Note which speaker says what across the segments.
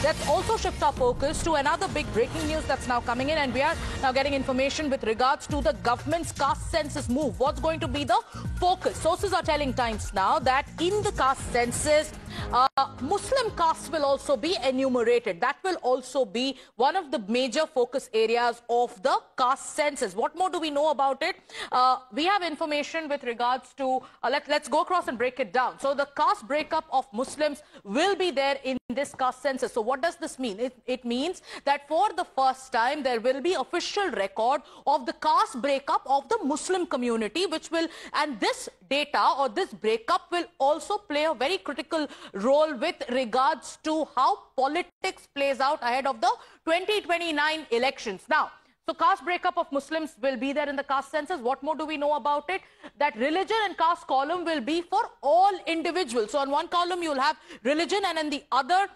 Speaker 1: let's also shift our focus to another big breaking news that's now coming in, and we are now getting information with regards to the government's caste census move. What's going to be the focus? Sources are telling Times Now that in the caste census, Muslim castes will also be enumerated. That will also be one of the major focus areas of the caste census. What more do we know about it? We have information with regards to, let's go across and break it down. So the caste breakup of Muslims will be there in this caste census. So what does this mean? It means that for the first time there will be official record of the caste breakup of the Muslim community, which will, and this data or this breakup will also play a very critical role with regards to how politics plays out ahead of the 2029 elections. Now, so caste breakup of Muslims will be there in the caste census. What more do we know about it? That religion and caste column will be for all individuals. So on one column you will have religion, and in the other,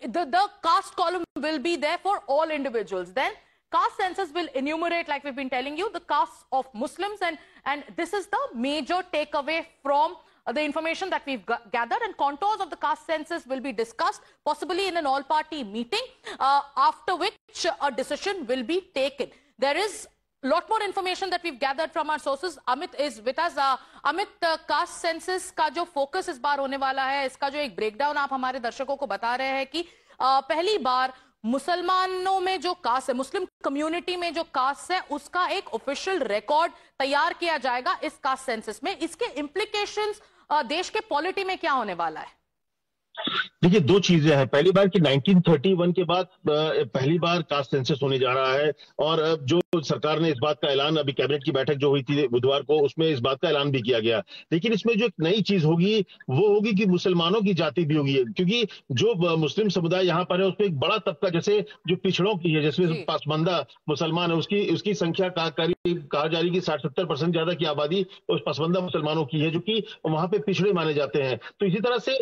Speaker 1: the caste column will be there for all individuals. Then caste census will enumerate, like we've been telling you, the castes of Muslims, and this is the major takeaway from the information that we've gathered, and contours of the caste census will be discussed, possibly in an all-party meeting, after which a decision will be taken. There is a lot more information that we've gathered from our sources. Amit is with us. Amit, caste census का जो focus इस बार होने वाला है, इसका जो एक breakdown आप हमारे दर्शकों को बता रहे हैं कि पहली बार मुसलमानों में जो कास्ट है, मुस्लिम कम्युनिटी में जो कास्ट है, उसका एक ऑफिशियल रिकॉर्ड तैयार किया जाएगा इस कास्ट सेंसस में. इसके इम्प्लीकेशंस देश के पॉलिटी में क्या होने वाला है?
Speaker 2: देखिए, दो चीजें हैं. पहली बार कि 1931 के बाद पहली बार कास्ट सेंसस होने जा रहा है, और जो सरकार ने इस बात का ऐलान, अभी कैबिनेट की बैठक जो हुई थी बुधवार को, उसमें इस बात का ऐलान भी किया गया. लेकिन इसमें जो एक नई चीज होगी वो होगी कि मुसलमानों की जाति भी होगी, क्योंकि जो मुस्लिम समुदाय यहाँ पर है उसमें एक बड़ा तबका, जैसे जो पिछड़ों की है, जिसमें पसमंदा मुसलमान है, उसकी संख्या करीब कहा जा रही है कि 60-70% ज्यादा की आबादी उस पसमंदा मुसलमानों की है, जो कि वहां पे पिछड़े माने जाते हैं. तो इसी तरह से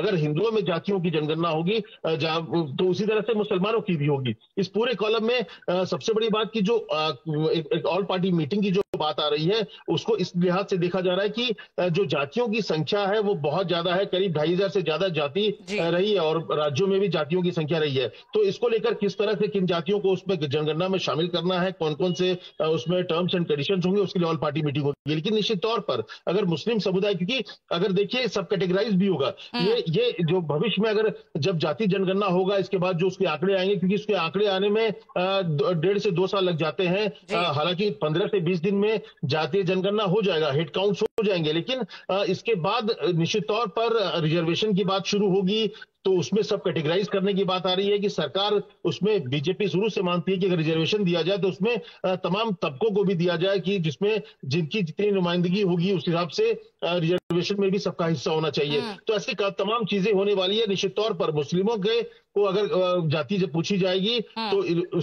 Speaker 2: अगर हिंदुओं में जातियों की जनगणना होगी तो उसी तरह से मुसलमानों की भी होगी. इस पूरे कॉलम में सबसे बड़ी बात की जो एक ऑल पार्टी मीटिंग की जो बात आ रही है, उसको इस लिहाज से देखा जा रहा है कि जो जातियों की संख्या है वो बहुत ज्यादा है, करीब 2500 से ज्यादा जाति रही है, और राज्यों में भी जातियों की संख्या रही है. तो इसको लेकर किस तरह से किन जातियों को उसमें जनगणना में शामिल करना है, कौन कौन से उसमें टर्म्स एंड कंडीशंस होंगे, उसके लिए ऑल पार्टी मीटिंग होगी. लेकिन निश्चित तौर पर अगर मुस्लिम समुदाय, क्योंकि अगर देखिए सब कैटेगराइज भी होगा, ये जो भविष्य में अगर जब जाति जनगणना होगा, इसके बाद जो उसके आंकड़े आएंगे, क्योंकि उसके आंकड़े आने में 1.5 से 2 साल लग जाते हैं. हालांकि 15 से 20 दिन में जातीय जनगणना हो जाएगा, हेड काउंट्स हो जाएंगे, लेकिन इसके बाद निश्चित तौर पर रिजर्वेशन की बात शुरू होगी. तो उसमें सब कैटेगराइज करने की बात आ रही है कि सरकार उसमें, बीजेपी शुरू से मानती है कि अगर रिजर्वेशन दिया जाए तो उसमें तमाम तबकों को भी दिया जाए, कि जिसमें जिनकी जितनी नुमाइंदगी होगी उस हिसाब से रिजर्वेशन में भी सबका हिस्सा होना चाहिए. तो ऐसी तमाम चीजें होने वाली है. निश्चित तौर पर मुस्लिमों को अगर जाति जब पूछी जाएगी तो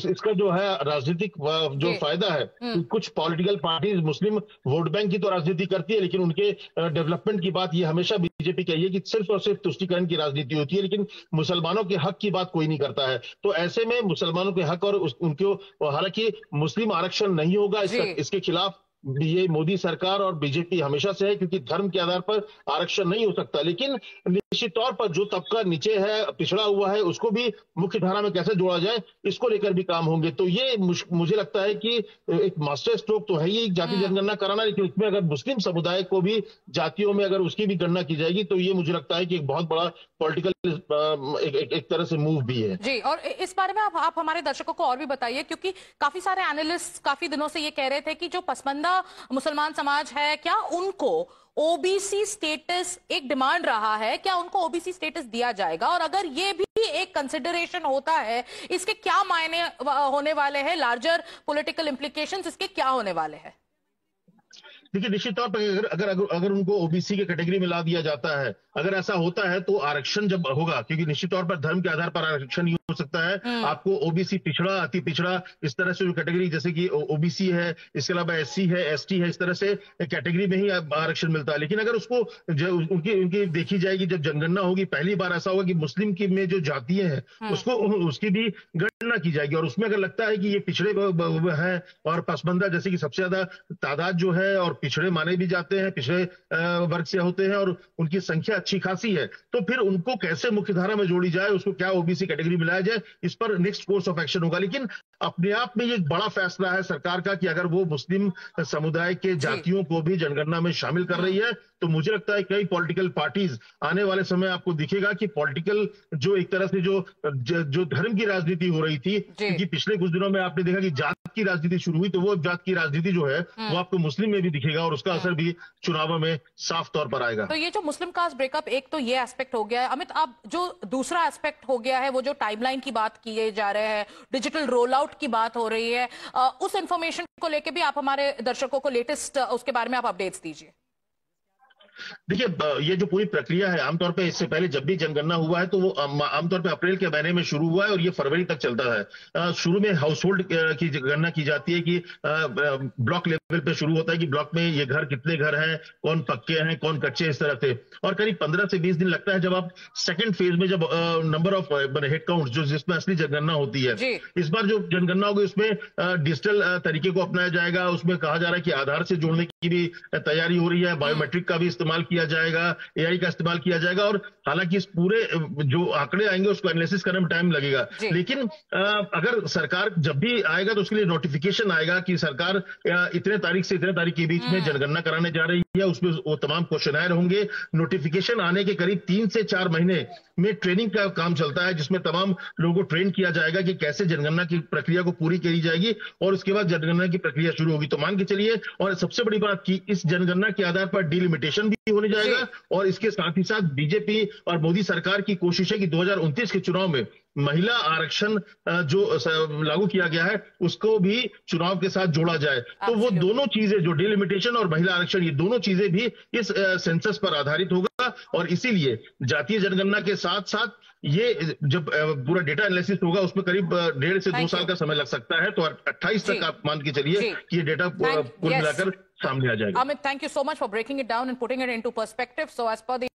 Speaker 2: इसका जो है राजनीतिक जो फायदा है, कुछ पॉलिटिकल पार्टीज मुस्लिम वोट बैंक की तो राजनीति करती है, लेकिन उनके डेवलपमेंट की बात ये हमेशा बीजेपी कही है कि सिर्फ और सिर्फ तुष्टीकरण की राजनीति होती है, लेकिन मुसलमानों के हक की बात कोई नहीं करता है. तो ऐसे में मुसलमानों के हक और उनको, हालांकि मुस्लिम आरक्षण नहीं होगा, इसके खिलाफ ये मोदी सरकार और बीजेपी हमेशा से है, क्योंकि धर्म के आधार पर आरक्षण नहीं हो सकता. लेकिन निश्चित तौर पर जो तबका नीचे है, पिछड़ा हुआ है, उसको भी मुख्य धारा में कैसे जोड़ा जाए, इसको लेकर भी काम होंगे. तो ये मुझे लगता है कि एक मास्टर स्ट्रोक तो है ही जाति जनगणना कराना, लेकिन इसमें अगर मुस्लिम समुदाय को भी जातियों में अगर उसकी भी गणना की जाएगी तो ये मुझे लगता है कि एक बहुत बड़ा पॉलिटिकल एक तरह से मूव भी है.
Speaker 1: जी, और इस बारे में आप हमारे दर्शकों को और भी बताइए, क्योंकि काफी सारे एनालिस्ट काफी दिनों से ये कह रहे थे कि जो पसमंदा मुसलमान समाज है, क्या उनको ओबीसी स्टेटस एक डिमांड रहा है, क्या उनको ओबीसी स्टेटस दिया जाएगा, और अगर ये भी एक कंसिडरेशन होता है, इसके क्या मायने होने वाले हैं, लार्जर पॉलिटिकल इंप्लीकेशंस इसके क्या होने वाले हैं?
Speaker 2: देखिए, निश्चित तौर पर अगर उनको ओबीसी के कैटेगरी में ला दिया जाता है, अगर ऐसा होता है तो आरक्षण जब होगा, क्योंकि निश्चित तौर पर धर्म के आधार पर आरक्षण नहीं हो सकता है. आपको ओबीसी पिछड़ा, अति पिछड़ा, इस तरह से जो कैटेगरी, जैसे कि ओबीसी है, इसके अलावा एससी है, एसटी है, इस तरह से कैटेगरी में ही आरक्षण मिलता है. लेकिन अगर उसको उनकी देखी जाएगी, जब जनगणना होगी, पहली बार ऐसा होगा कि मुस्लिम की में जो जातियां हैं उसकी भी गणना की जाएगी, और उसमें अगर लगता है कि ये पिछड़े हैं और पसमंदा, जैसे कि सबसे ज्यादा तादाद जो है और पिछड़े माने भी जाते हैं, पिछड़े वर्ग से होते हैं और उनकी संख्या अच्छी खासी है, तो फिर उनको कैसे मुख्यधारा में जोड़ी जाए, उसको क्या ओबीसी कैटेगरी में लाया जाए, इस पर नेक्स्ट कोर्स ऑफ एक्शन होगा। लेकिन अपने आप में ये एक बड़ा फैसला है सरकार का कि अगर वो मुस्लिम समुदाय के जातियों को भी जनगणना में शामिल कर रही है, तो मुझे लगता है कई पॉलिटिकल पार्टीज आने वाले समय आपको दिखेगा कि पॉलिटिकल जो एक तरह से जो धर्म की राजनीति हो रही थी, क्योंकि पिछले कुछ दिनों में आपने देखा कि जात की राजनीति शुरू हुई, तो वो जात की राजनीति जो है वो आपको मुस्लिम में भी दिखेगा और उसका असर भी चुनावों में साफ तौर पर आएगा।
Speaker 1: तो ये जो मुस्लिम कास्ट ब्रेकअप, एक तो ये एस्पेक्ट हो गया है अमित। अब जो दूसरा एस्पेक्ट हो गया है वो जो टाइमलाइन की बात किए जा रहे हैं, डिजिटल रोल आउट की बात हो रही है, उस इंफॉर्मेशन को लेके भी आप हमारे दर्शकों को लेटेस्ट उसके बारे में आप अपडेट्स दीजिए।
Speaker 2: देखिए, ये जो पूरी प्रक्रिया है, आमतौर पे इससे पहले जब भी जनगणना हुआ है तो वो आमतौर पे अप्रैल के महीने में शुरू हुआ है और ये फरवरी तक चलता है। शुरू में हाउस होल्ड की गणना की जाती है कि ब्लॉक लेवल पे शुरू होता है कि ब्लॉक में ये घर कितने घर हैं, कौन पक्के हैं, कौन कच्चे, इस तरह से। और करीब 15 से 20 दिन लगता है जब आप सेकंड फेज में जब नंबर ऑफ हेड काउंट जो जिसमें असली जनगणना होती है, इस बार जो जनगणना होगी उसमें डिजिटल तरीके को अपनाया जाएगा। उसमें कहा जा रहा है कि आधार से जोड़ने की भी तैयारी हो रही है, बायोमेट्रिक का भी इस्तेमाल किया जाएगा, एआई का इस्तेमाल किया जाएगा। और हालांकि इस पूरे जो आंकड़े आएंगे उसको एनालिसिस करने में टाइम लगेगा, लेकिन अगर सरकार जब भी आएगा तो उसके लिए नोटिफिकेशन आएगा कि सरकार इतने तारीख से इतने तारीख के बीच में जनगणना कराने जा रही है। उसमें वो तमाम क्वेश्चनर होंगे। नोटिफिकेशन आने के करीब 3 से 4 महीने में ट्रेनिंग का काम चलता है, जिसमें तमाम लोगों को ट्रेन किया जाएगा कि कैसे जनगणना की प्रक्रिया को पूरी करी जाएगी और उसके बाद जनगणना की प्रक्रिया शुरू होगी। तो मान के चलिए, और सबसे बड़ी बात की इस जनगणना के आधार पर डिलिमिटेशन भी होने जाएगा और इसके साथ ही साथ बीजेपी और मोदी सरकार की कोशिश है कि 2029 के चुनाव में महिला आरक्षण जो लागू किया गया है उसको भी चुनाव के साथ जोड़ा जाए। तो वो दोनों चीजें, जो डिलिमिटेशन और महिला आरक्षण, ये दोनों चीजें भी इस सेंसस पर आधारित होगा और इसीलिए जातीय जनगणना के साथ साथ ये जब पूरा डेटा एनालिसिस होगा उसमें करीब 1.5 से 2 साल का समय लग सकता है। तो 28 तक आप मान के चलिए कि ये डेटा कुल मिलाकर सामने आ जाएगा।
Speaker 1: Amit, thank you so much for breaking it down and putting it into perspective. So as per the